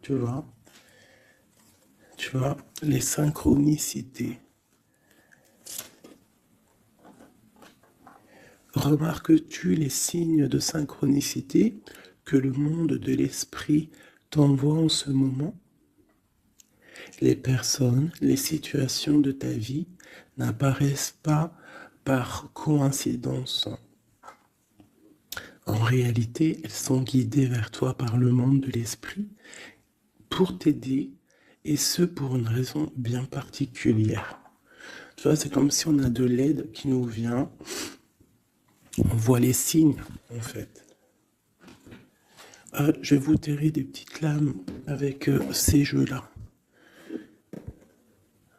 tu vois, tu vois, les synchronicités. Remarques-tu les signes de synchronicité que le monde de l'esprit t'envoie en ce moment? Les personnes, les situations de ta vie n'apparaissent pas par coïncidence. En réalité, elles sont guidées vers toi par le monde de l'esprit pour t'aider, et ce pour une raison bien particulière. Tu vois, c'est comme si on a de l'aide qui nous vient, on voit les signes en fait. Je vais vous terrer des petites lames avec ces jeux-là.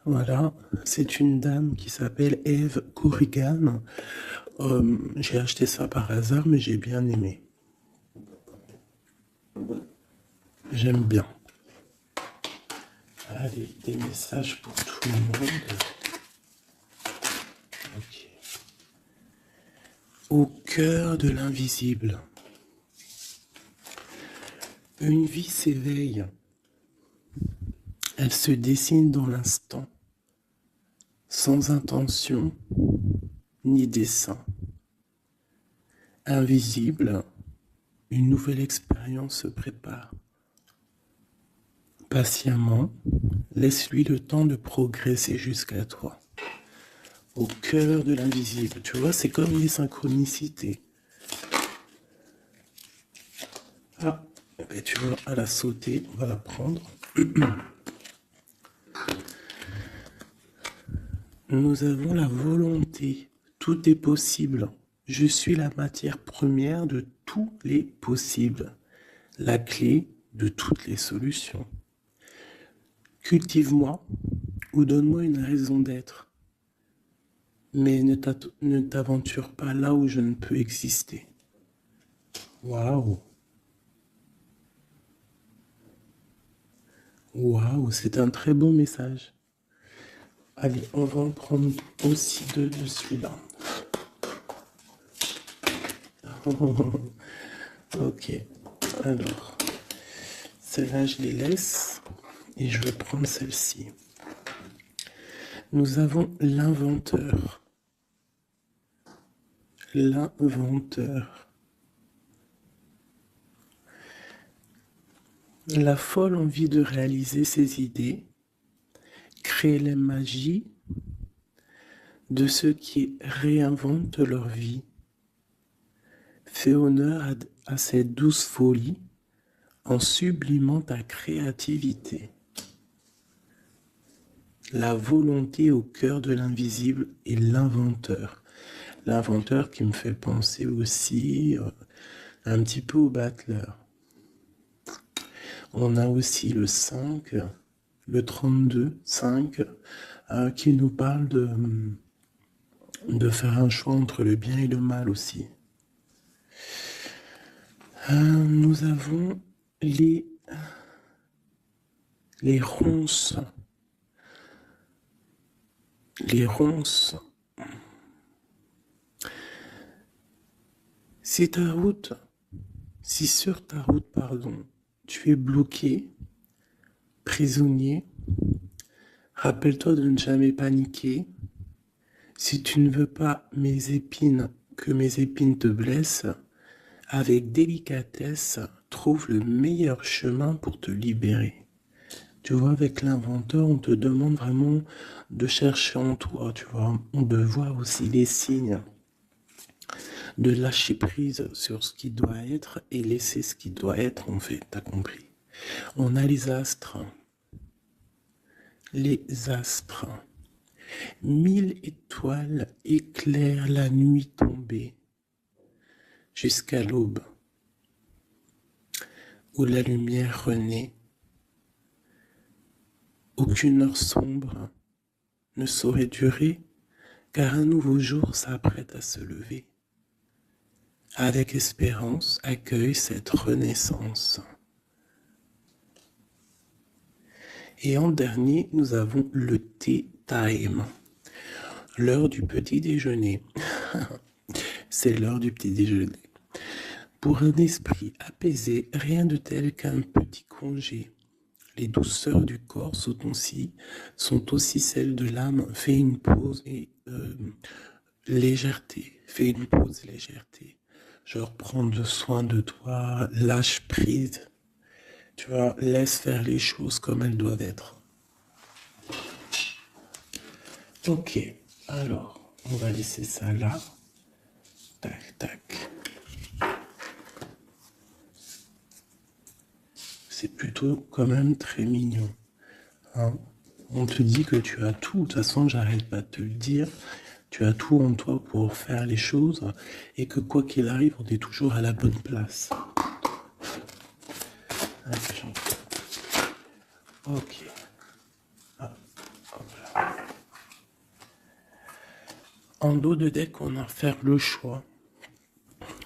Voilà, c'est une dame qui s'appelle Eve Corrigan. J'ai acheté ça par hasard, mais j'ai bien aimé. J'aime bien. Allez, des messages pour tout le monde. Ok. Au cœur de l'invisible. Une vie s'éveille. Elle se dessine dans l'instant, sans intention ni dessein. Invisible, une nouvelle expérience se prépare. Patiemment, laisse-lui le temps de progresser jusqu'à toi. Au cœur de l'invisible, tu vois, c'est comme les synchronicités. Ah, ben tu vois, elle a sauté, on va la prendre. Nous avons la volonté, tout est possible. Je suis la matière première de tous les possibles, la clé de toutes les solutions. Cultive-moi ou donne-moi une raison d'être, mais ne t'aventure pas là où je ne peux exister. Waouh! Waouh, c'est un très bon message. Allez, on va en prendre aussi deux de celui-là. Ok, alors, celle-là, je les laisse et je vais prendre celle-ci. Nous avons l'inventeur. L'inventeur. La folle envie de réaliser ses idées, créer la magie de ceux qui réinventent leur vie. Fais honneur à cette douce folie en sublimant ta créativité. La volonté au cœur de l'invisible et l'inventeur. L'inventeur qui me fait penser aussi un petit peu au battleur. On a aussi le 5, le 32, 5, qui nous parle de faire un choix entre le bien et le mal aussi. Nous avons les ronces. Les ronces. Si sur ta route, tu es bloqué, prisonnier, rappelle-toi de ne jamais paniquer. Si tu ne veux pas que mes épines te blessent, avec délicatesse, trouve le meilleur chemin pour te libérer. Tu vois, avec l'inventeur, on te demande vraiment de chercher en toi, tu vois, de voir aussi les signes, de lâcher prise sur ce qui doit être et laisser ce qui doit être, en fait, t'as compris. On a les astres. Les astres. 1000 étoiles éclairent la nuit tombée jusqu'à l'aube, où la lumière renaît. Aucune heure sombre ne saurait durer, car un nouveau jour s'apprête à se lever. Avec espérance, accueille cette renaissance. Et en dernier, nous avons le tea time, l'heure du petit déjeuner. C'est l'heure du petit déjeuner. Pour un esprit apaisé, rien de tel qu'un petit congé. Les douceurs du corps sont aussi celles de l'âme. Fais une pause et légèreté. Fais une pause, légèreté. Genre prendre soin de toi, lâche prise. Tu vois, laisse faire les choses comme elles doivent être. Ok, alors, on va laisser ça là. Tac, tac. C'est plutôt quand même très mignon. Hein, on te dit que tu as tout. De toute façon, j'arrête pas de te le dire. Tu as tout en toi pour faire les choses et que quoi qu'il arrive, on est toujours à la bonne place. Ok. Ah, hop là. En dos de deck, on a faire le choix.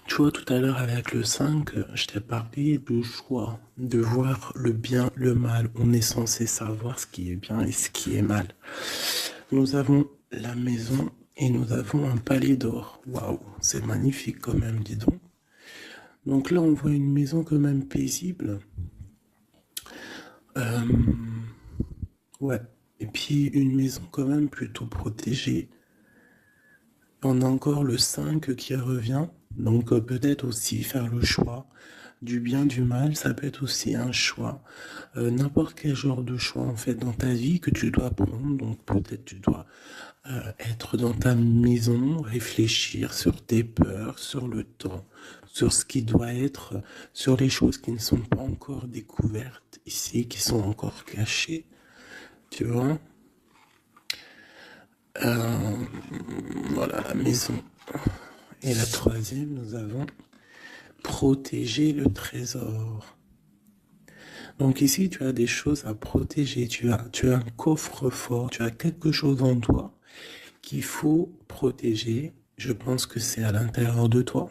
Tu vois, tout à l'heure avec le 5, je t'ai parlé du choix, de voir le bien, le mal. On est censé savoir ce qui est bien et ce qui est mal. Nous avons la maison et nous avons un palais d'or. Waouh, c'est magnifique quand même, dis donc. Donc là, on voit une maison quand même paisible. Ouais. Et puis une maison quand même plutôt protégée. On a encore le 5 qui revient. Donc peut-être aussi faire le choix du bien, du mal, ça peut être aussi un choix. N'importe quel genre de choix en fait dans ta vie que tu dois prendre. Donc peut-être tu dois être dans ta maison, réfléchir sur tes peurs, sur le temps, sur ce qui doit être, sur les choses qui ne sont pas encore découvertes ici, qui sont encore cachées. Tu vois? Voilà la maison. Et la troisième, nous avons protéger le trésor. Donc ici, tu as des choses à protéger. Tu as un coffre-fort, tu as quelque chose en toi qu'il faut protéger. Je pense que c'est à l'intérieur de toi.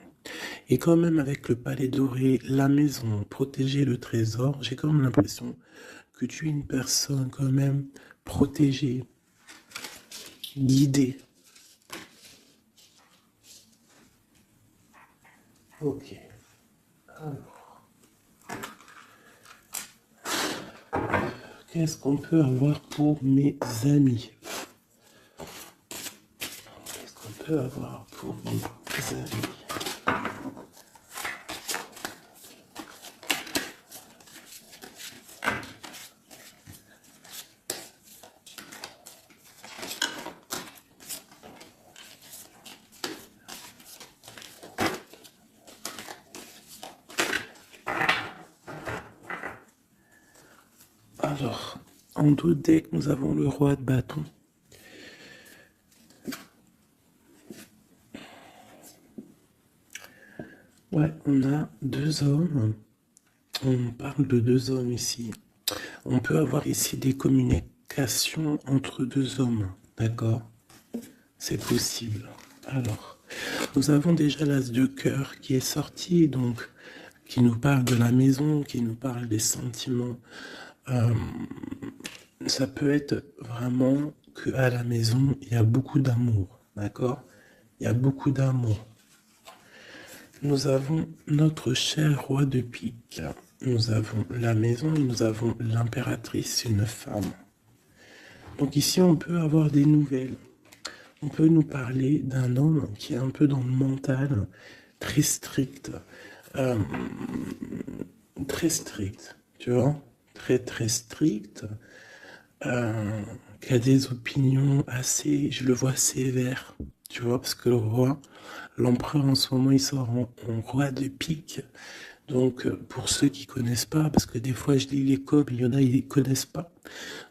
Et quand même avec le palais doré, la maison, protéger le trésor, j'ai quand même l'impression que tu es une personne quand même protégée, guidée. Ok. Alors, qu'est-ce qu'on peut avoir pour mes amis? Qu'est-ce qu'on peut avoir pour mes amis? Alors, en deux decks, nous avons le roi de bâton. Ouais, on a deux hommes. On parle de deux hommes ici. On peut avoir ici des communications entre deux hommes, d'accord? C'est possible. Alors, nous avons déjà l'as de cœur qui est sorti, donc qui nous parle de la maison, qui nous parle des sentiments. Ça peut être vraiment qu'à la maison, il y a beaucoup d'amour, d'accord? Il y a beaucoup d'amour. Nous avons notre cher roi de pique. Nous avons la maison et nous avons l'impératrice, une femme. Donc ici, on peut avoir des nouvelles. On peut nous parler d'un homme qui est un peu dans le mental, très strict. Euh, Très strict, tu vois? Très très strict. Qui a des opinions assez, je le vois sévère, tu vois, parce que le roi, l'empereur en ce moment, il sort en roi de pique. Donc, pour ceux qui connaissent pas, parce que des fois je lis les coms, il y en a, ils connaissent pas.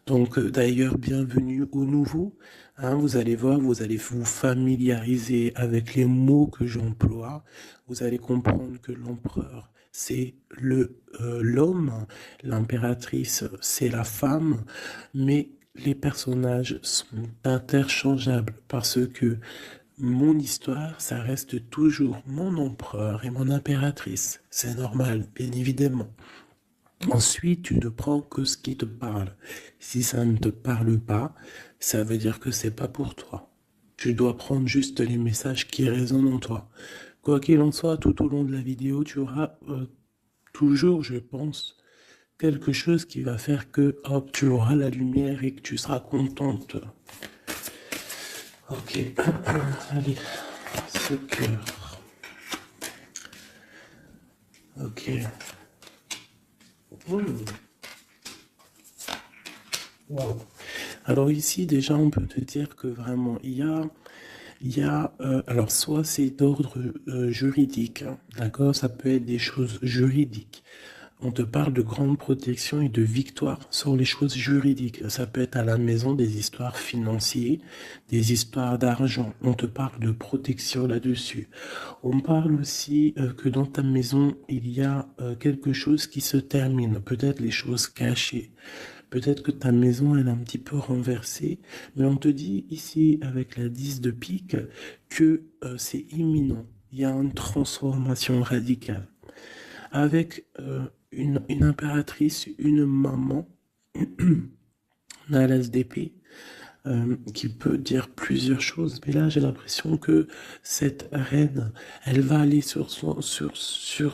Donc, d'ailleurs, bienvenue aux nouveaux. Hein, vous allez voir, vous allez vous familiariser avec les mots que j'emploie. Vous allez comprendre que l'empereur, c'est l'homme, l'impératrice, c'est la femme, mais les personnages sont interchangeables parce que mon histoire, ça reste toujours mon empereur et mon impératrice. C'est normal, bien évidemment. Ensuite, tu ne prends que ce qui te parle. Si ça ne te parle pas, ça veut dire que c'est pas pour toi. Tu dois prendre juste les messages qui résonnent en toi. Quoi qu'il en soit, tout au long de la vidéo, tu auras toujours, je pense, quelque chose qui va faire que, hop, tu auras la lumière et que tu seras contente. Ok, allez, ce cœur. Ok. Wow. Alors ici, déjà, on peut te dire que vraiment, alors soit c'est d'ordre juridique, hein, d'accord? Ça peut être des choses juridiques. On te parle de grande protection et de victoire sur les choses juridiques. Ça peut être à la maison des histoires financières, des histoires d'argent. On te parle de protection là-dessus. On parle aussi que dans ta maison, il y a quelque chose qui se termine, peut-être les choses cachées. Peut-être que ta maison, elle est un petit peu renversée, mais on te dit ici, avec la 10 de pique, que c'est imminent. Il y a une transformation radicale. Avec une impératrice, une maman, à l'ASDP, qui peut dire plusieurs choses. Mais là, j'ai l'impression que cette reine, elle va aller sur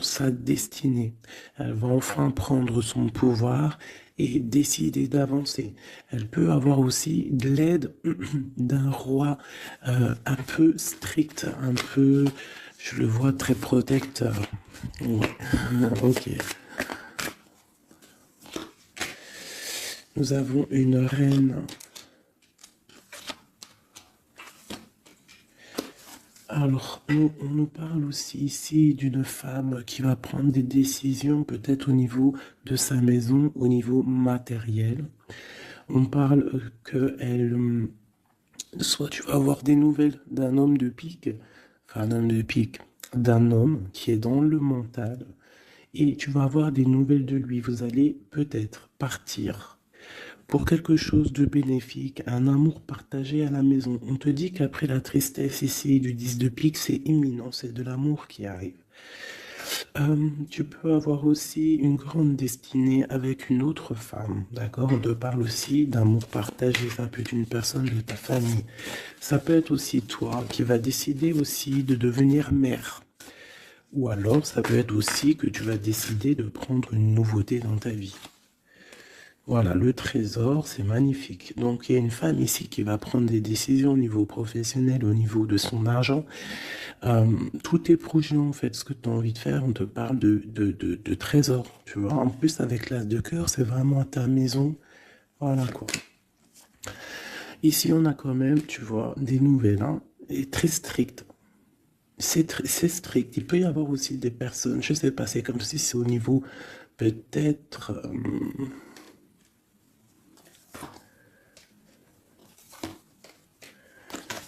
sa destinée. Elle va enfin prendre son pouvoir et décider d'avancer. Elle peut avoir aussi de l'aide d'un roi un peu strict, un peu, je le vois très protecteur. Ouais. Ok. Nous avons une reine. Alors, on nous parle aussi ici d'une femme qui va prendre des décisions peut-être au niveau de sa maison, au niveau matériel. On parle que elle, soit tu vas avoir des nouvelles d'un homme de pique, enfin d'un homme de pique, d'un homme qui est dans le mental, et tu vas avoir des nouvelles de lui. Vous allez peut-être partir pour quelque chose de bénéfique, un amour partagé à la maison. On te dit qu'après la tristesse ici du 10 de pique, c'est imminent, c'est de l'amour qui arrive. Tu peux avoir aussi une grande destinée avec une autre femme, d'accord? On te parle aussi d'amour partagé, ça peut être une personne de ta famille. Ça peut être aussi toi qui vas décider aussi de devenir mère. Ou alors, ça peut être aussi que tu vas décider de prendre une nouveauté dans ta vie. Voilà, le trésor, c'est magnifique. Donc, il y a une femme ici qui va prendre des décisions au niveau professionnel, au niveau de son argent. Tous tes projets, en fait, ce que tu as envie de faire, on te parle de trésor, tu vois. En plus, avec l'as de cœur, c'est vraiment à ta maison. Voilà, quoi. Ici, on a quand même, tu vois, des nouvelles, hein, et très strictes. C'est strict. Il peut y avoir aussi des personnes, je sais pas, c'est comme si c'est au niveau, peut-être...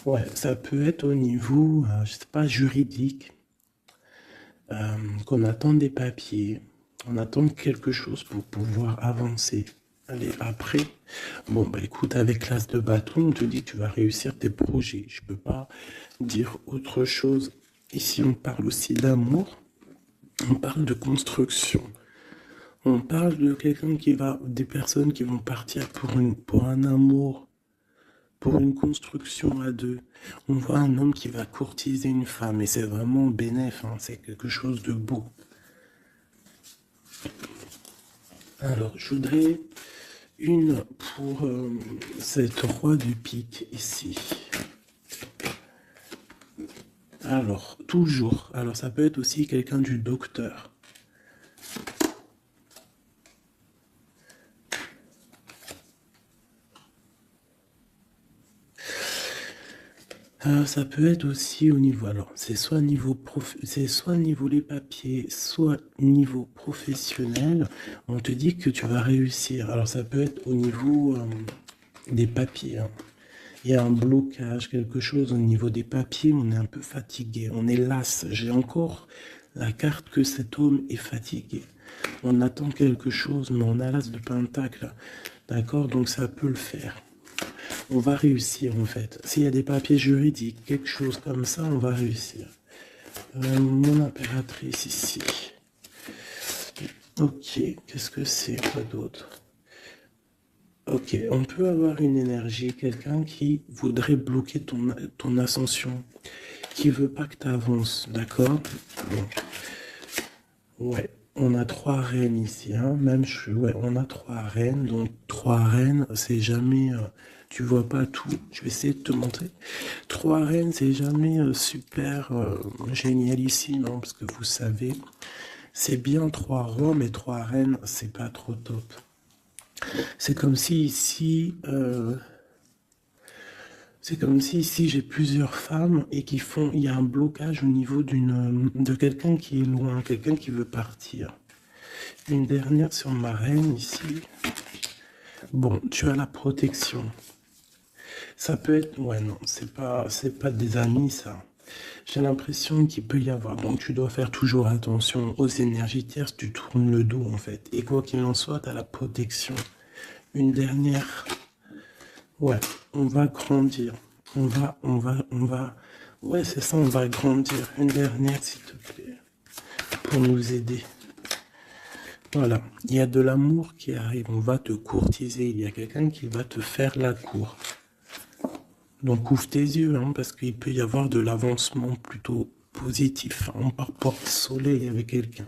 ouais, ça peut être au niveau, je sais pas, juridique, qu'on attend des papiers, on attend quelque chose pour pouvoir avancer. Allez, après, bon, bah écoute, avec l'as de bâton, on te dit que tu vas réussir tes projets. Je peux pas dire autre chose. Ici, on parle aussi d'amour, on parle de construction. On parle de quelqu'un qui va, des personnes qui vont partir pour un amour, pour une construction à deux. On voit un homme qui va courtiser une femme et c'est vraiment bénéf, hein, c'est quelque chose de beau. Alors, je voudrais une pour cette roi du pique ici. Alors, toujours. Alors, ça peut être aussi quelqu'un du docteur. Ça peut être aussi au niveau, alors c'est soit niveau les papiers, soit niveau professionnel. On te dit que tu vas réussir. Alors ça peut être au niveau des papiers, hein. Il y a un blocage, quelque chose au niveau des papiers. On est un peu fatigué, on est las. J'ai encore la carte que cet homme est fatigué. On attend quelque chose, mais on a l'as de pentacle. D'accord, donc ça peut le faire. On va réussir en fait. S'il y a des papiers juridiques, quelque chose comme ça, on va réussir. Mon impératrice ici. Ok, qu'est-ce que c'est quoi d'autre? Ok, on peut avoir une énergie, quelqu'un qui voudrait bloquer ton ascension. qui veut pas que tu avances, d'accord? Bon. Ouais, on a 3 reines ici, hein. Même ouais, on a 3 reines, donc 3 reines, c'est jamais, tu vois pas tout. Je vais essayer de te montrer. 3 reines, c'est jamais super génialissime, hein, parce que vous savez, c'est bien 3 rois, mais 3 reines, c'est pas trop top. C'est comme si ici, c'est comme si ici j'ai plusieurs femmes et il y a un blocage au niveau de quelqu'un qui est loin, quelqu'un qui veut partir. Une dernière sur ma reine ici. Bon, tu as la protection. Ça peut être, ouais, non, c'est pas des amis ça. J'ai l'impression qu'il peut y avoir. Donc tu dois faire toujours attention aux énergies tierces. Tu tournes le dos en fait. Et quoi qu'il en soit, tu as la protection. Une dernière. Ouais, on va grandir. On va. Ouais, c'est ça, on va grandir. Une dernière, s'il te plaît, pour nous aider. Voilà, il y a de l'amour qui arrive, on va te courtiser, il y a quelqu'un qui va te faire la cour. Donc ouvre tes yeux, hein, parce qu'il peut y avoir de l'avancement plutôt positif, hein, par rapport au soleil avec quelqu'un.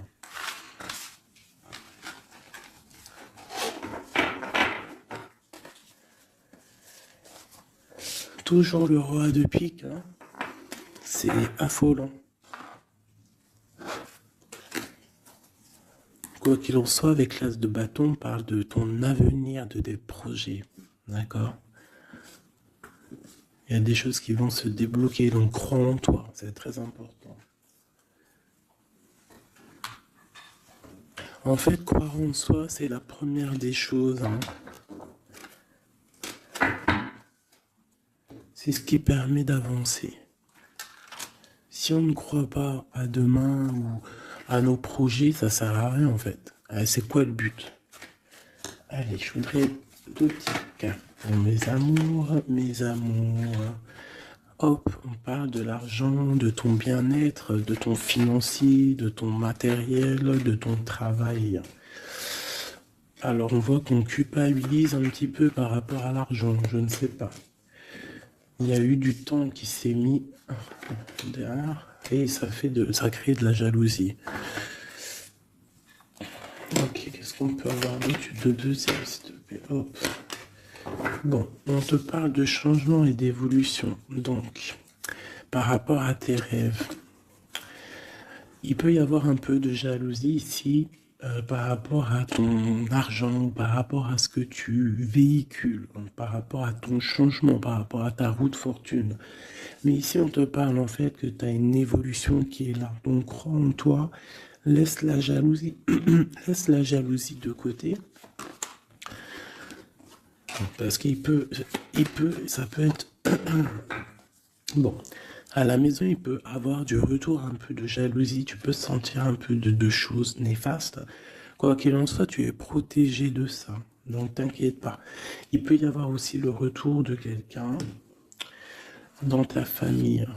Toujours le roi de pique, hein. C'est affolant. Quoi qu'il en soit, avec l'as de bâton, on parle de ton avenir, de tes projets. D'accord? Il y a des choses qui vont se débloquer, donc crois en toi, c'est très important. En fait, croire en soi, c'est la première des choses, hein. C'est ce qui permet d'avancer. Si on ne croit pas à demain ou à nos projets, ça sert à rien en fait. C'est quoi le but? Allez, je voudrais 2 petites cartes pour mes amours, mes amours. Hop, on parle de l'argent, de ton bien-être, de ton financier, de ton matériel, de ton travail. Alors on voit qu'on culpabilise un petit peu par rapport à l'argent, je ne sais pas. Il y a eu du temps qui s'est mis derrière et ça crée de la jalousie. Ok, qu'est-ce qu'on peut avoir d'autre de deuxième, s'il te plaît? Hop. Bon, on te parle de changement et d'évolution. Donc, par rapport à tes rêves, il peut y avoir un peu de jalousie ici par rapport à ton argent, par rapport à ce que tu véhicules, par rapport à ton changement, par rapport à ta route fortune. Mais ici, on te parle en fait que tu as une évolution qui est là. Donc, crois en toi, laisse la jalousie, laisse la jalousie de côté. Parce ça peut être... Bon, à la maison, il peut avoir du retour, un peu de jalousie, tu peux sentir un peu de choses néfastes. Quoi qu'il en soit, tu es protégé de ça. Donc, t'inquiète pas. Il peut y avoir aussi le retour de quelqu'un dans ta famille,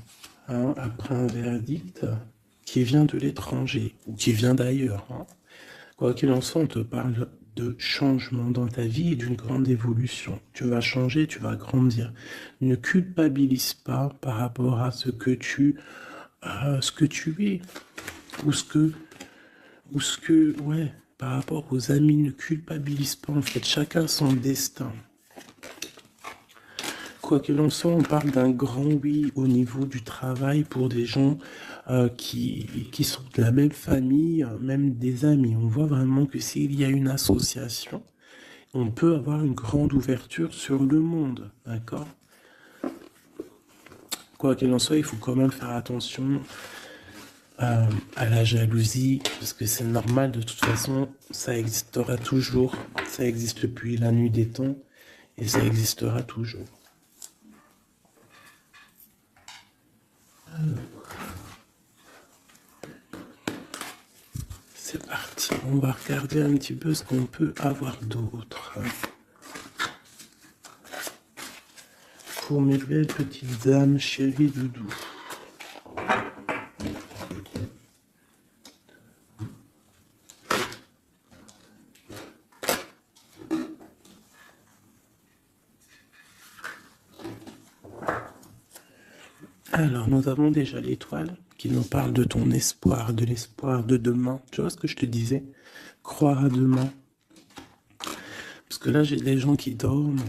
hein, après un verdict qui vient de l'étranger ou qui vient d'ailleurs, hein. Quoi qu'il en soit, on te parle de changement dans ta vie et d'une grande évolution. Tu vas changer, tu vas grandir. Ne culpabilise pas par rapport à ce que tu es ouais, par rapport aux amis. Ne culpabilise pas. En fait, chacun son destin. Quoi qu'il en soit, on parle d'un grand oui au niveau du travail pour des gens qui sont de la même famille, même des amis. On voit vraiment que s'il y a une association, on peut avoir une grande ouverture sur le monde, d'accord? Quoi qu'il en soit, il faut quand même faire attention à la jalousie, parce que c'est normal, de toute façon, ça existera toujours, ça existe depuis la nuit des temps, et ça existera toujours. C'est parti, on va regarder un petit peu ce qu'on peut avoir d'autre. Pour mes belles petites âmes, chéries doudou. Alors, nous avons déjà l'étoile qui nous parle de ton espoir, de l'espoir de demain. Tu vois ce que je te disais? Croire à demain. Parce que là, j'ai des gens qui dorment.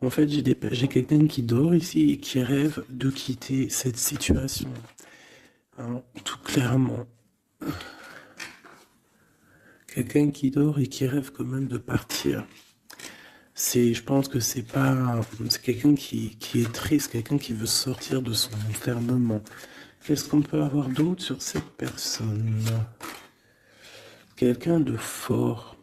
En fait, j'ai quelqu'un qui dort ici et qui rêve de quitter cette situation. Hein, tout clairement. Quelqu'un qui dort et qui rêve quand même de partir. Je pense que c'est quelqu'un qui est triste, quelqu'un qui veut sortir de son enfermement. Qu'est-ce qu'on peut avoir d'autre sur cette personne? Quelqu'un de fort,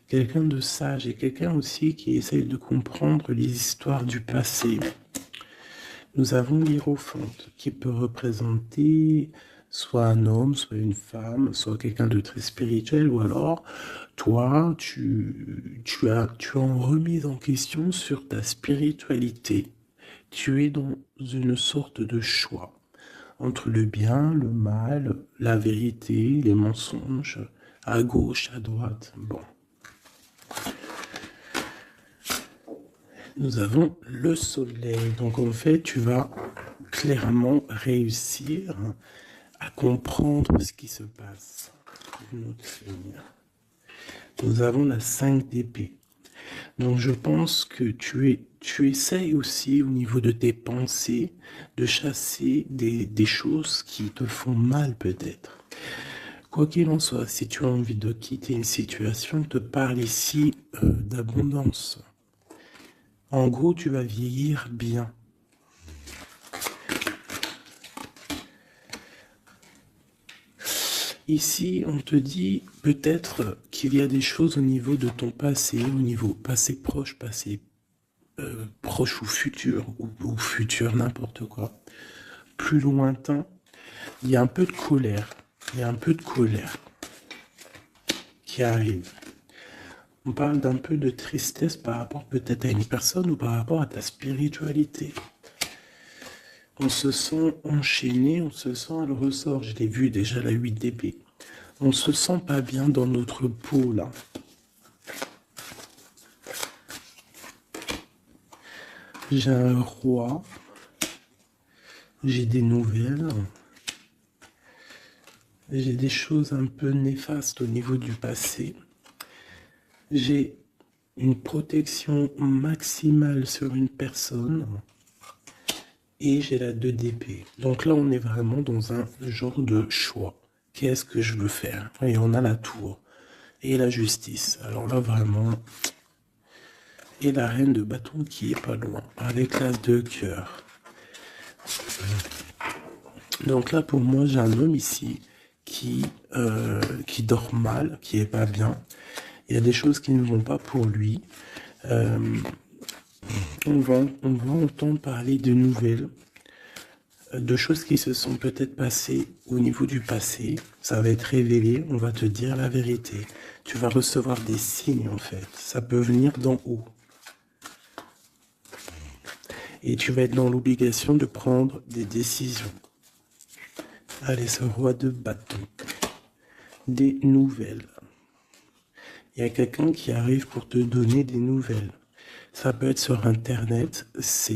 quelqu'un de sage et quelqu'un aussi qui essaye de comprendre les histoires du passé. Nous avons l'Hiérophante qui peut représenter soit un homme, soit une femme, soit quelqu'un de très spirituel, ou alors toi, tu es en remise en question sur ta spiritualité. Tu es dans une sorte de choix entre le bien, le mal, la vérité, les mensonges, à gauche, à droite. Bon. Nous avons le soleil. Donc en fait, tu vas clairement réussir à comprendre ce qui se passe. Une autre ligne. Nous avons la 5 d'épée. Donc je pense que tu essayes aussi au niveau de tes pensées de chasser des choses qui te font mal peut-être. Quoi qu'il en soit, si tu as envie de quitter une situation, je te parle ici d'abondance. En gros, tu vas vieillir bien. Ici, on te dit peut-être qu'il y a des choses au niveau de ton passé, au niveau passé proche ou futur, ou futur, n'importe quoi. Plus lointain, il y a un peu de colère. Il y a un peu de colère qui arrive. On parle d'un peu de tristesse par rapport peut-être à une personne ou par rapport à ta spiritualité. On se sent enchaîné, on se sent à le ressort. Je l'ai vu déjà, la 8 d'épée. On se sent pas bien dans notre peau, là. J'ai un roi. J'ai des nouvelles. J'ai des choses un peu néfastes au niveau du passé. J'ai une protection maximale sur une personne. Et j'ai la 2 d'épée. Donc là, on est vraiment dans un genre de choix. Qu'est-ce que je veux faire? Et on a la tour. Et la justice. Alors là, vraiment... Et la reine de bâton qui est pas loin. Avec l'as de cœur. Donc là, pour moi, j'ai un homme ici qui dort mal, qui est pas bien. Il y a des choses qui ne vont pas pour lui. On va entendre parler de nouvelles, de choses qui se sont peut-être passées au niveau du passé. Ça va être révélé, on va te dire la vérité. Tu vas recevoir des signes en fait. Ça peut venir d'en haut. Et tu vas être dans l'obligation de prendre des décisions. Allez, ce roi de bâton. Des nouvelles. Il y a quelqu'un qui arrive pour te donner des nouvelles. Ça peut être sur Internet, ça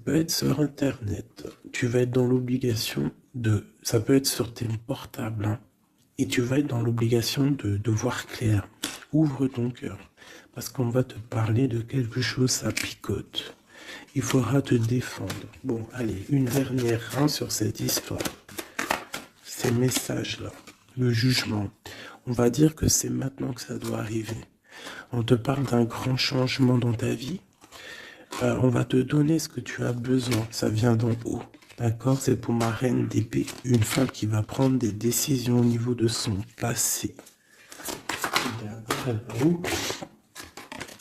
peut être sur Internet. Tu vas être dans l'obligation ça peut être sur tes portables, hein, et tu vas être dans l'obligation de voir clair. Ouvre ton cœur, parce qu'on va te parler de quelque chose, ça picote. Il faudra te défendre. Bon, allez, une dernière sur cette histoire. Ces messages-là, le jugement. On va dire que c'est maintenant que ça doit arriver. On te parle d'un grand changement dans ta vie. On va te donner ce que tu as besoin. Ça vient d'en haut. D'accord? C'est pour ma reine d'épée. Une femme qui va prendre des décisions au niveau de son passé.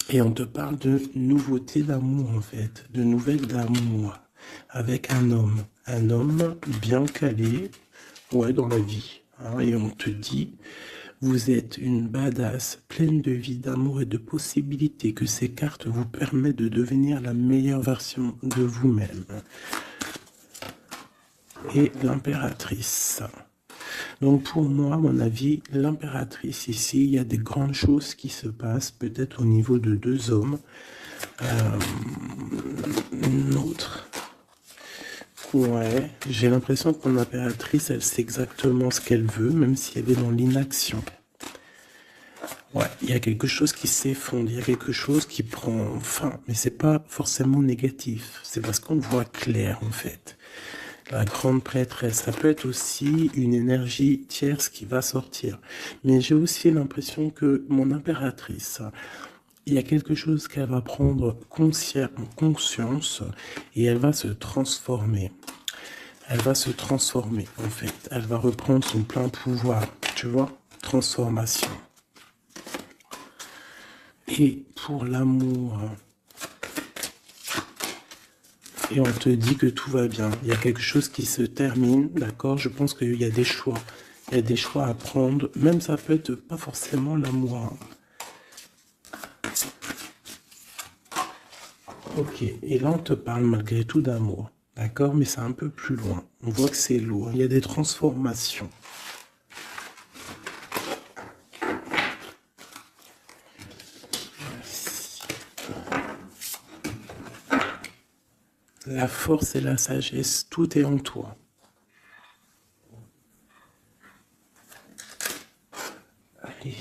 Et on te parle de nouveautés d'amour, en fait. De nouvelles d'amour. Avec un homme. Un homme bien calé. Ouais, dans la vie. Hein, et on te dit... Vous êtes une badass, pleine de vie, d'amour et de possibilités, que ces cartes vous permettent de devenir la meilleure version de vous-même. Et l'impératrice. Donc pour moi, à mon avis, l'impératrice ici, il y a des grandes choses qui se passent, peut-être au niveau de 2 hommes. Une autre. Ouais, j'ai l'impression que mon impératrice, elle sait exactement ce qu'elle veut, même si elle est dans l'inaction. Ouais, il y a quelque chose qui s'effondre, il y a quelque chose qui prend fin, mais c'est pas forcément négatif, c'est parce qu'on voit clair en fait. La grande prêtresse, ça peut être aussi une énergie tierce qui va sortir. Mais j'ai aussi l'impression que mon impératrice, il y a quelque chose qu'elle va prendre conscience et elle va se transformer. Elle va se transformer en fait. Elle va reprendre son plein pouvoir, tu vois, transformation. Et pour l'amour, et on te dit que tout va bien. Il y a quelque chose qui se termine, d'accord? Je pense qu'il y a des choix. Il y a des choix à prendre. Même ça peut être pas forcément l'amour. Ok, et là on te parle malgré tout d'amour, d'accord? Mais c'est un peu plus loin. On voit que c'est lourd. Il y a des transformations. La force et la sagesse, tout est en toi. Allez.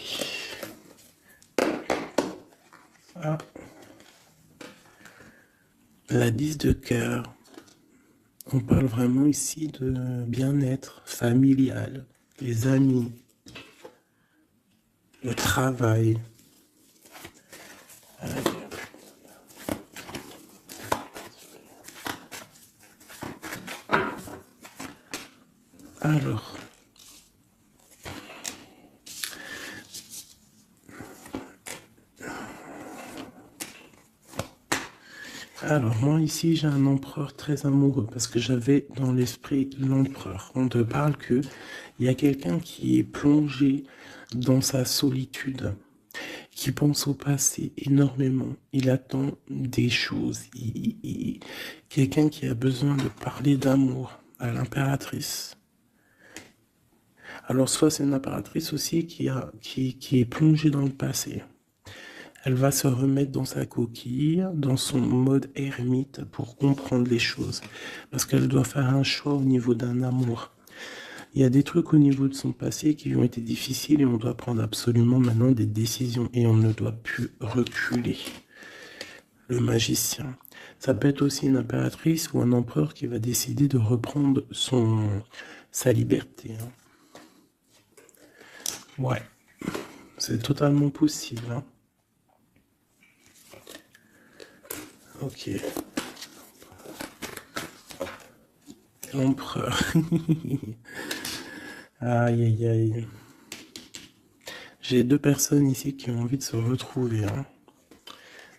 Ah. La 10 de cœur. On parle vraiment ici de bien-être familial, les amis, le travail. Alors, moi ici j'ai un empereur très amoureux parce que j'avais dans l'esprit l'empereur. On te parle que il y a quelqu'un qui est plongé dans sa solitude, qui pense au passé énormément. Il attend des choses. Quelqu'un qui a besoin de parler d'amour à l'impératrice. Alors soit c'est une impératrice aussi qui est plongée dans le passé. Elle va se remettre dans sa coquille, dans son mode ermite pour comprendre les choses. Parce qu'elle doit faire un choix au niveau d'un amour. Il y a des trucs au niveau de son passé qui ont été difficiles et on doit prendre absolument maintenant des décisions et on ne doit plus reculer. Le magicien. Ça peut être aussi une impératrice ou un empereur qui va décider de reprendre sa liberté. Hein. Ouais, c'est totalement possible. Hein. Ok. L'empereur. Aïe, aïe, aïe. J'ai deux personnes ici qui ont envie de se retrouver. Hein.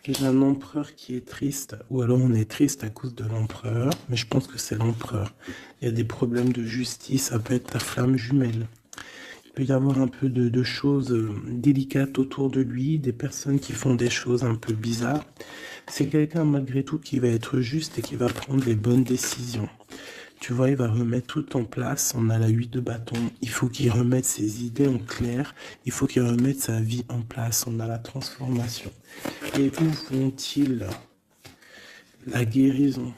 J'ai un empereur qui est triste, ou alors on est triste à cause de l'empereur, mais je pense que c'est l'empereur. Il y a des problèmes de justice, ça peut être ta flamme jumelle. Il peut y avoir un peu de choses délicates autour de lui, des personnes qui font des choses un peu bizarres. C'est quelqu'un malgré tout qui va être juste et qui va prendre les bonnes décisions. Tu vois, il va remettre tout en place. On a la 8 de bâton. Il faut qu'il remette ses idées en clair. Il faut qu'il remette sa vie en place. On a la transformation. Et où vont-ils? La guérison.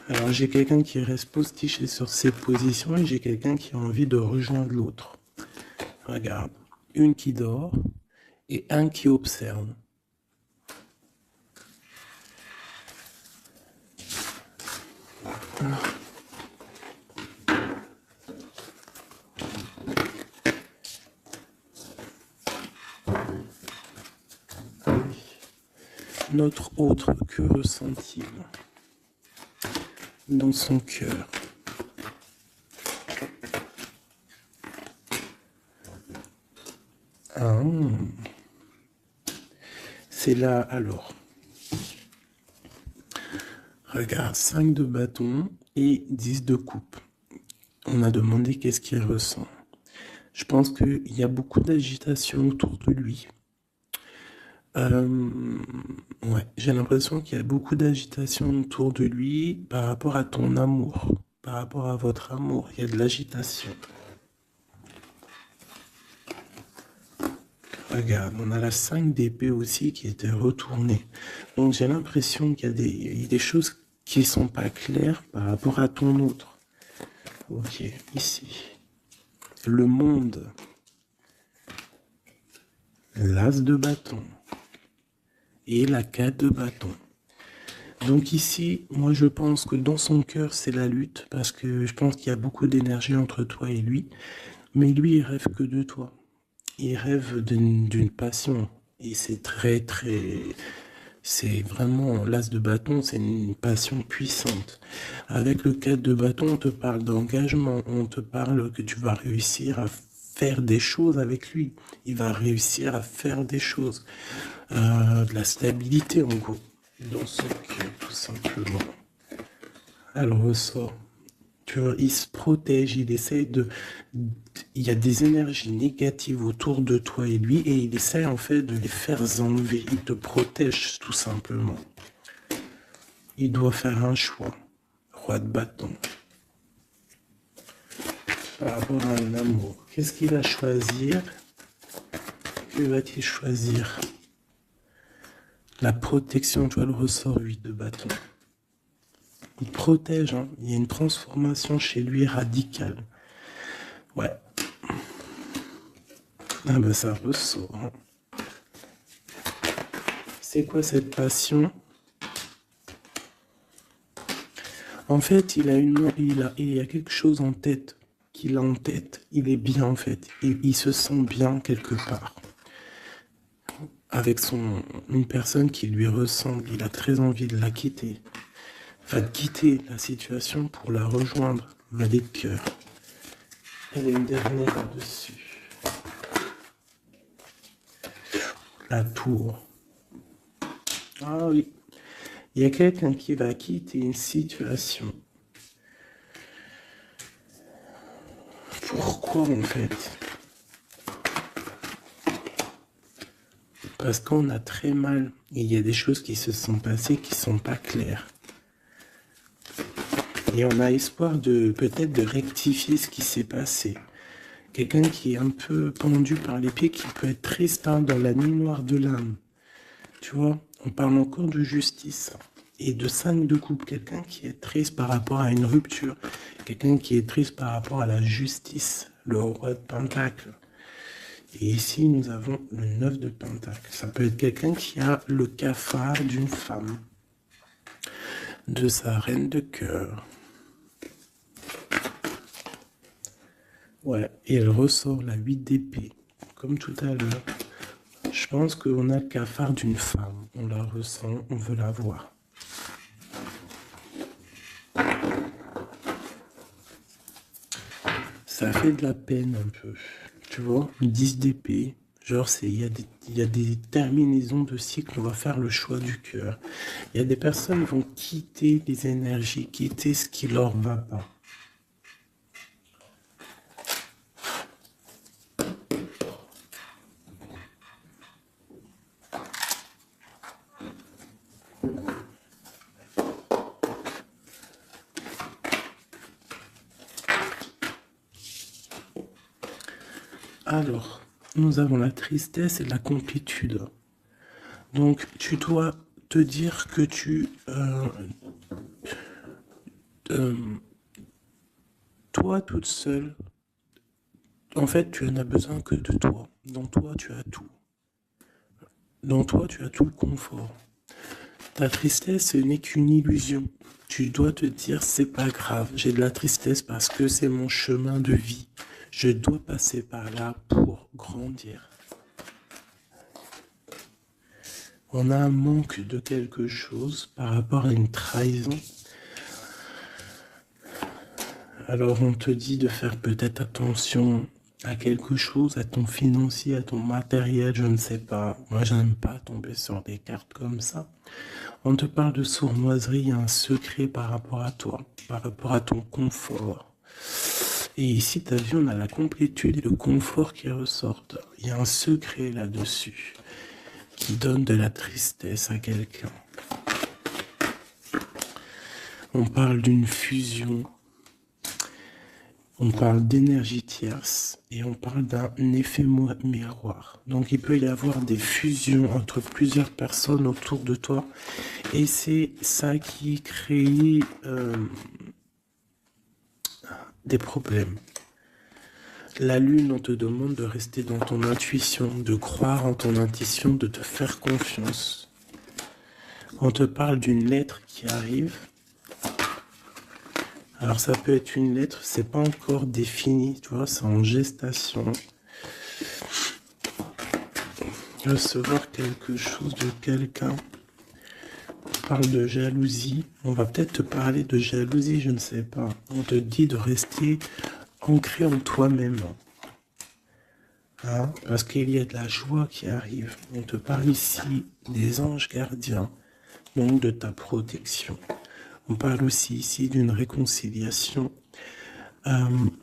Alors j'ai quelqu'un qui reste postiché sur ses positions et j'ai quelqu'un qui a envie de rejoindre l'autre. Regarde. Une qui dort et un qui observe. Notre autre, que ressent-il dans son cœur? Ah, c'est là alors. Regarde, 5 de bâton et 10 de coupe. On a demandé qu'est-ce qu'il ressent. Je pense qu'il y a beaucoup d'agitation autour de lui. Ouais, j'ai l'impression qu'il y a beaucoup d'agitation autour de lui par rapport à ton amour, par rapport à votre amour. Il y a de l'agitation. Regarde, on a la 5 d'épée aussi qui était retournée. Donc j'ai l'impression qu'il y a des choses qui sont pas claires par rapport à ton autre. Ok, ici. Le monde. L'as de bâton. Et la 4 de bâton. Donc ici, moi je pense que dans son cœur c'est la lutte, parce que je pense qu'il y a beaucoup d'énergie entre toi et lui, mais lui il rêve que de toi. Il rêve d'une passion, et c'est c'est vraiment l'as de bâton, c'est une passion puissante. Avec le 4 de bâton, on te parle d'engagement, on te parle que tu vas réussir à faire des choses avec lui. Il va réussir à faire des choses. De la stabilité en gros, dans son cœur, tout simplement. Elle ressort. Tu vois, il se protège, il essaie de... Il y a des énergies négatives autour de toi et lui, et il essaie en fait de les faire enlever. Il te protège tout simplement. Il doit faire un choix. Roi de bâton. Par rapport à un amour. Qu'est-ce qu'il va choisir? Que va-t-il choisir? La protection, tu vois, le ressort 8 de bâton. Il protège, hein. Il y a une transformation chez lui radicale. Ouais. Ah ben ça ressort. Hein. C'est quoi cette passion? En fait, il y a quelque chose en tête, qu'il a en tête. Il est bien en fait. Il se sent bien quelque part. Avec une personne qui lui ressemble. Il a très envie de la quitter. Va quitter la situation pour la rejoindre. Valet de cœur. Elle est une dernière là-dessus. La tour. Ah oui. Il y a quelqu'un qui va quitter une situation. Pourquoi en fait? Parce qu'on a très mal. Et il y a des choses qui se sont passées qui sont pas claires. Et on a espoir de peut-être de rectifier ce qui s'est passé. Quelqu'un qui est un peu pendu par les pieds, qui peut être triste hein, dans la nuit noire de l'âme. Tu vois, on parle encore de justice et de 5 de coupe. Quelqu'un qui est triste par rapport à une rupture. Quelqu'un qui est triste par rapport à la justice. Le roi de pentacle. Et ici, nous avons le 9 de pentacle. Ça peut être quelqu'un qui a le cafard d'une femme. De sa reine de cœur. Ouais, et elle ressort la 8 d'épée. Comme tout à l'heure. Je pense qu'on a le cafard d'une femme. On la ressent, on veut la voir. Ça fait de la peine un peu. Tu vois, 10 d'épée. Genre, il y a des terminaisons de cycle, on va faire le choix du cœur. Il y a des personnes qui vont quitter les énergies, quitter ce qui leur va pas. Alors, nous avons la tristesse et la complétude. Donc, tu dois te dire que toi toute seule, en fait, tu n'as besoin que de toi. Dans toi, tu as tout. Dans toi, tu as tout le confort. Ta tristesse, ce n'est qu'une illusion. Tu dois te dire, c'est pas grave, j'ai de la tristesse parce que c'est mon chemin de vie. Je dois passer par là pour grandir. On a un manque de quelque chose par rapport à une trahison. Alors on te dit de faire peut-être attention à quelque chose, à ton financier, à ton matériel, je ne sais pas. Moi, je n'aime pas tomber sur des cartes comme ça. On te parle de sournoiserie, il y a un secret par rapport à toi, par rapport à ton confort. Et ici, tu as vu, on a la complétude et le confort qui ressortent. Il y a un secret là-dessus qui donne de la tristesse à quelqu'un. On parle d'une fusion. On parle d'énergie tierce et on parle d'un effet miroir. Donc il peut y avoir des fusions entre plusieurs personnes autour de toi et c'est ça qui crée des problèmes. La lune, on te demande de rester dans ton intuition, de croire en ton intuition, de te faire confiance. On te parle d'une lettre qui arrive. Alors ça peut être une lettre, c'est pas encore défini, tu vois, c'est en gestation. Recevoir quelque chose de quelqu'un. On parle de jalousie. On va peut-être te parler de jalousie, je ne sais pas. On te dit de rester ancré en toi-même. Hein, parce qu'il y a de la joie qui arrive. On te parle ici des anges gardiens, donc de ta protection. On parle aussi ici d'une réconciliation,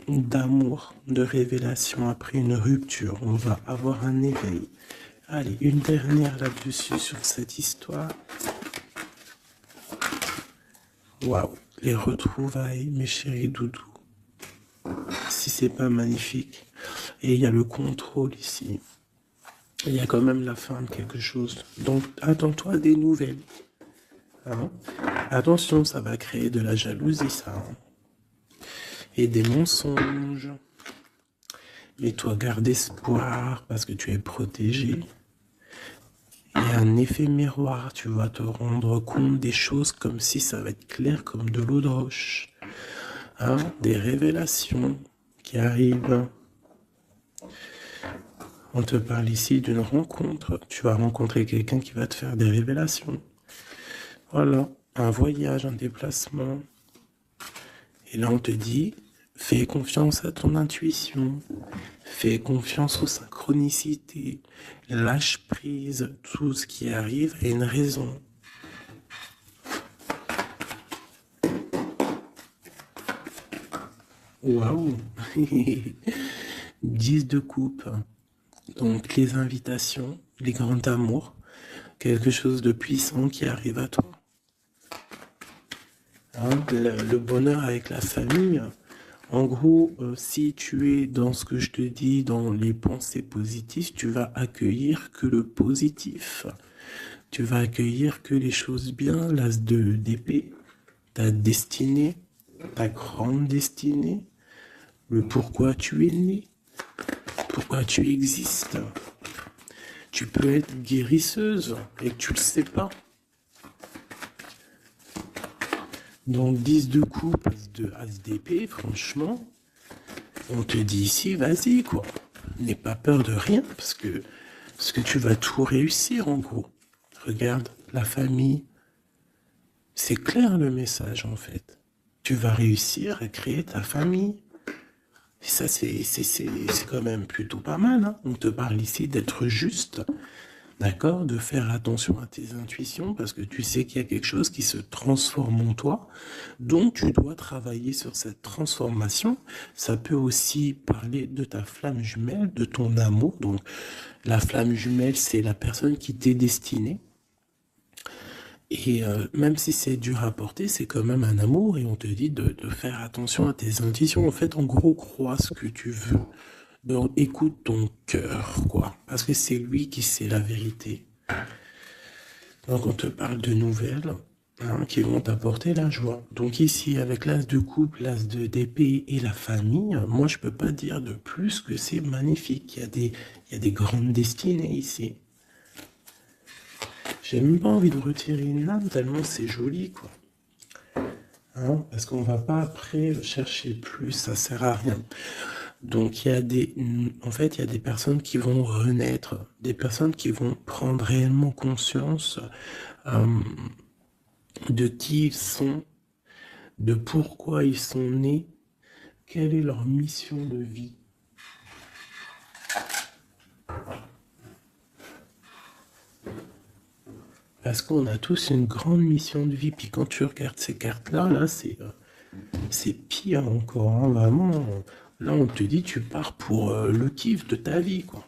d'amour, de révélation après une rupture. On va avoir un éveil. Allez, une dernière là-dessus sur cette histoire. Waouh, les retrouvailles, mes chéris doudous. Si c'est pas magnifique. Et il y a le contrôle ici. Il y a quand même la fin de quelque chose. Donc, attends-toi à des nouvelles. Hein? Attention, ça va créer de la jalousie, ça. Hein? Et des mensonges. Mais toi, garde espoir parce que tu es protégé. Il y a un effet miroir. Tu vas te rendre compte des choses comme si ça va être clair comme de l'eau de roche. Hein? Des révélations qui arrivent. On te parle ici d'une rencontre. Tu vas rencontrer quelqu'un qui va te faire des révélations. Voilà, un voyage, un déplacement. Et là, on te dit, fais confiance à ton intuition. Fais confiance aux synchronicités. Lâche prise. Tout ce qui arrive a une raison. Waouh 10 de coupe. Donc, les invitations, les grands amours. Quelque chose de puissant qui arrive à toi. Hein, le bonheur avec la famille. En gros, si tu es dans ce que je te dis, dans les pensées positives, tu vas accueillir que le positif. Tu vas accueillir que les choses bien, l'as d'épée, ta destinée, ta grande destinée, le pourquoi tu es né, pourquoi tu existes. Tu peux être guérisseuse et que tu le sais pas. Donc 10 de coupe, as d'épée, franchement, on te dit ici, vas-y quoi. N'aie pas peur de rien parce que tu vas tout réussir en gros. Regarde, la famille, c'est clair le message en fait. Tu vas réussir à créer ta famille. Et ça, c'est quand même plutôt pas mal. Hein. On te parle ici d'être juste. D'accord? De faire attention à tes intuitions parce que tu sais qu'il y a quelque chose qui se transforme en toi. Donc, tu dois travailler sur cette transformation. Ça peut aussi parler de ta flamme jumelle, de ton amour. Donc, la flamme jumelle, c'est la personne qui t'est destinée. Et même si c'est dur à porter, c'est quand même un amour et on te dit de faire attention à tes intuitions. En fait, en gros, crois ce que tu veux. Donc écoute ton cœur, quoi. Parce que c'est lui qui sait la vérité. Donc on te parle de nouvelles hein, qui vont t'apporter la joie. Donc ici, avec l'as de coupe, l'as d'épée et la famille, moi je peux pas dire de plus que c'est magnifique. Il y a des grandes destinées ici. J'ai même pas envie de retirer une lame tellement c'est joli, quoi. Hein, parce qu'on va pas après chercher plus, ça sert à rien. Donc en fait, il y a des personnes qui vont renaître, des personnes qui vont prendre réellement conscience de qui ils sont, de pourquoi ils sont nés, quelle est leur mission de vie. Parce qu'on a tous une grande mission de vie. Puis quand tu regardes ces cartes-là, là, c'est pire encore. Hein, vraiment, là, on te dit, tu pars pour le kiff de ta vie, quoi.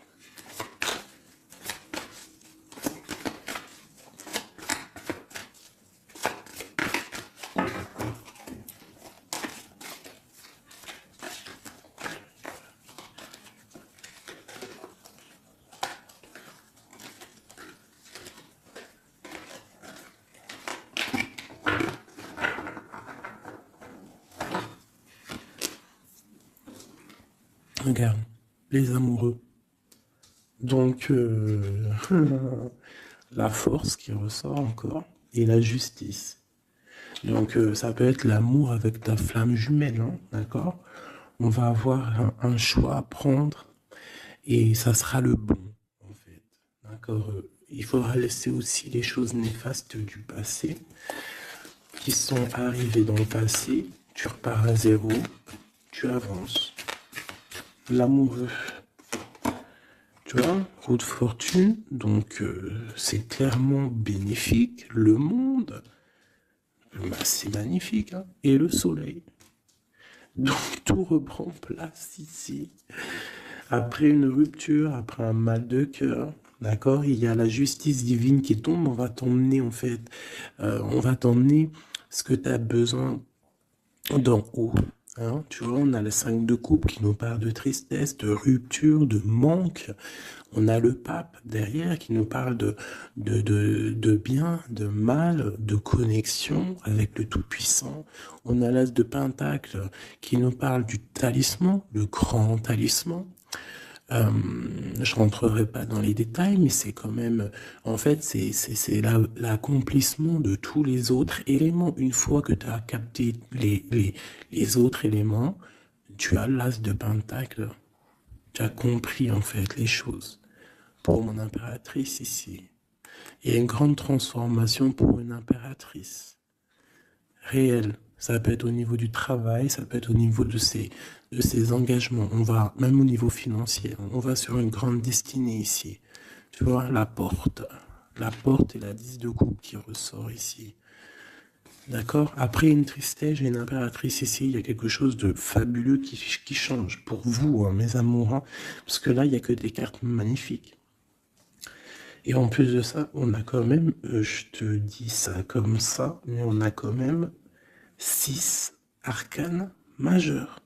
Regarde, les amoureux. Donc, la force qui ressort encore et la justice. Donc, ça peut être l'amour avec ta flamme jumelle, hein, d'accord? On va avoir un choix à prendre et ça sera le bon, en fait. D'accord? Il faudra laisser aussi les choses néfastes du passé qui sont arrivées dans le passé. Tu repars à zéro, tu avances. L'amoureux. Tu vois, roue de fortune, donc c'est clairement bénéfique. Le monde, bah, c'est magnifique, hein. Et le soleil. Donc tout reprend place ici. Après une rupture, après un mal de cœur, d'accord, il y a la justice divine qui tombe. On va t'emmener en fait, on va t'emmener ce que tu as besoin d'en haut. Hein, tu vois, on a le 5 de coupe qui nous parle de tristesse, de rupture, de manque. On a le pape derrière qui nous parle de bien, de mal, de connexion avec le Tout-Puissant. On a l'as de Pentacle qui nous parle du talisman, le grand talisman. Je rentrerai pas dans les détails, mais c'est quand même, en fait, c'est l'accomplissement de tous les autres éléments. Une fois que tu as capté les autres éléments, tu as l'as de Pentacle. Tu as compris, en fait, les choses. Pour mon impératrice ici, il y a une grande transformation pour une impératrice. Réelle. Ça peut être au niveau du travail, ça peut être au niveau de ses engagements. On va, même au niveau financier, on va sur une grande destinée ici. Tu vois, la porte. La porte et la 10 de coupe qui ressort ici. D'accord? Après une tristesse, j'ai une impératrice ici. Il y a quelque chose de fabuleux qui change pour vous, hein, mes amours. Hein, parce que là, il n'y a que des cartes magnifiques. Et en plus de ça, on a quand même, je te dis ça comme ça, mais on a quand même 6 arcanes majeurs.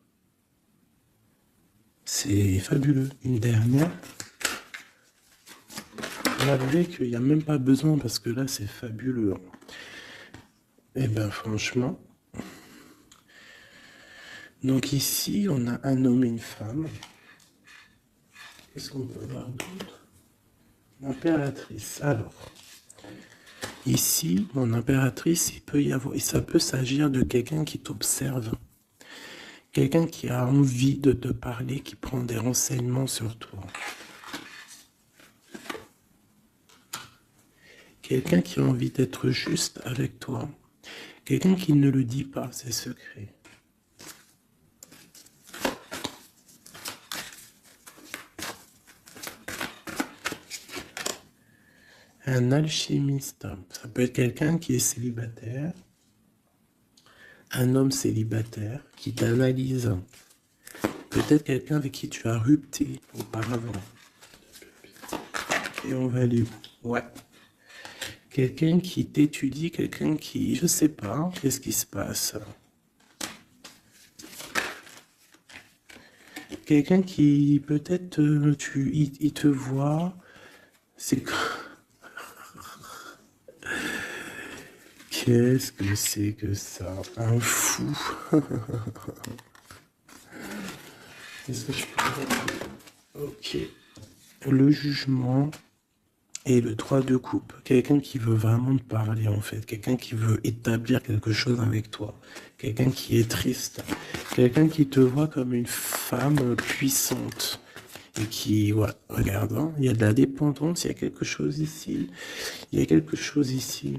C'est fabuleux. Une dernière. Malgré qu'il n'y a même pas besoin parce que là, c'est fabuleux. Et ben franchement. Donc ici, on a un homme et une femme. Qu'est-ce qu'on peut voir d'autre? L'impératrice. Alors, ici, mon impératrice, ça peut s'agir de quelqu'un qui t'observe. Quelqu'un qui a envie de te parler, qui prend des renseignements sur toi. Quelqu'un qui a envie d'être juste avec toi. Quelqu'un qui ne le dit pas, ses secrets. Un alchimiste, ça peut être quelqu'un qui est célibataire, un homme célibataire qui t'analyse. Peut-être quelqu'un avec qui tu as rupté auparavant. Et on va aller où? Ouais. Quelqu'un qui t'étudie, quelqu'un qui, je sais pas, qu'est-ce qui se passe? Quelqu'un qui, peut-être, il te voit, c'est... Qu'est-ce que c'est que ça? Un fou. Qu'est-ce que je peux dire? Ok. Le jugement et le 3 de coupe. Quelqu'un qui veut vraiment te parler, en fait. Quelqu'un qui veut établir quelque chose avec toi. Quelqu'un qui est triste. Quelqu'un qui te voit comme une femme puissante. Et qui, ouais, regarde, hein, il y a de la dépendance, il y a quelque chose ici. Il y a quelque chose ici.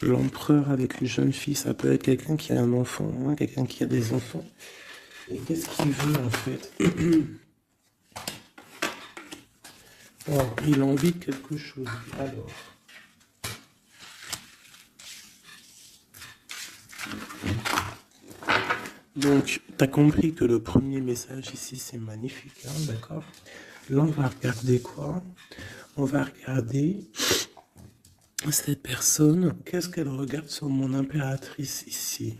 L'empereur avec une jeune fille, ça peut être quelqu'un qui a un enfant, hein, quelqu'un qui a des enfants. Et qu'est-ce qu'il veut en fait? Oh, il a envie de quelque chose. Alors. Donc, tu as compris que le premier message ici, c'est magnifique, hein, d'accord? Là, on va regarder quoi? On va regarder cette personne. Qu'est-ce qu'elle regarde sur mon impératrice ici?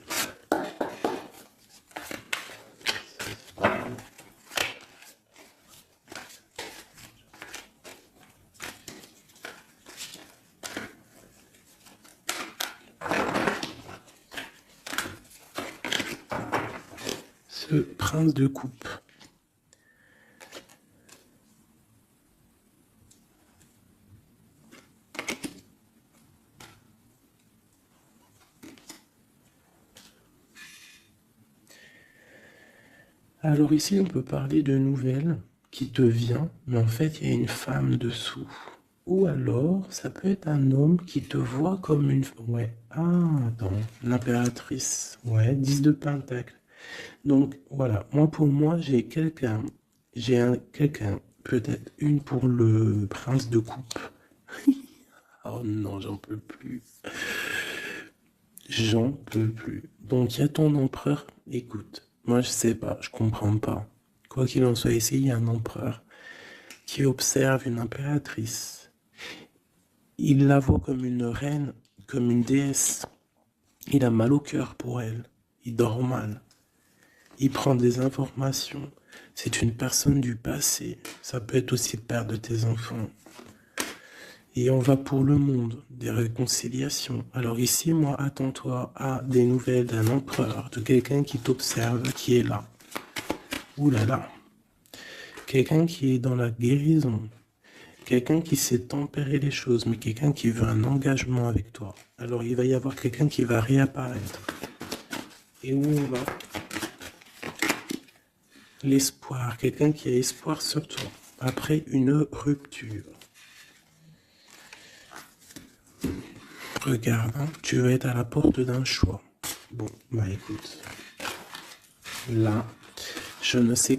Ce prince de coupe. Alors ici, on peut parler de nouvelles qui te vient, mais en fait, il y a une femme dessous. Ou alors, ça peut être un homme qui te voit comme une... Ouais, ah, attends, l'impératrice. Ouais, 10 de pentacle. Donc, voilà, moi, pour moi, j'ai quelqu'un. Quelqu'un, peut-être une pour le prince de coupe. Oh non, j'en peux plus. J'en peux plus. Donc, il y a ton empereur. Écoute, moi, je sais pas, je comprends pas. Quoi qu'il en soit, ici, il y a un empereur qui observe une impératrice. Il la voit comme une reine, comme une déesse. Il a mal au cœur pour elle. Il dort mal. Il prend des informations. C'est une personne du passé. Ça peut être aussi le père de tes enfants. Et on va pour le monde, des réconciliations. Alors ici, moi, attends-toi à des nouvelles d'un empereur, de quelqu'un qui t'observe, qui est là. Ouh là là. Quelqu'un qui est dans la guérison. Quelqu'un qui sait tempérer les choses, mais quelqu'un qui veut un engagement avec toi. Alors il va y avoir quelqu'un qui va réapparaître. Et où on va? L'espoir. Quelqu'un qui a espoir sur toi. Après une rupture. Regarde, hein, tu vas être à la porte d'un choix. Bon, bah écoute. Là, je ne sais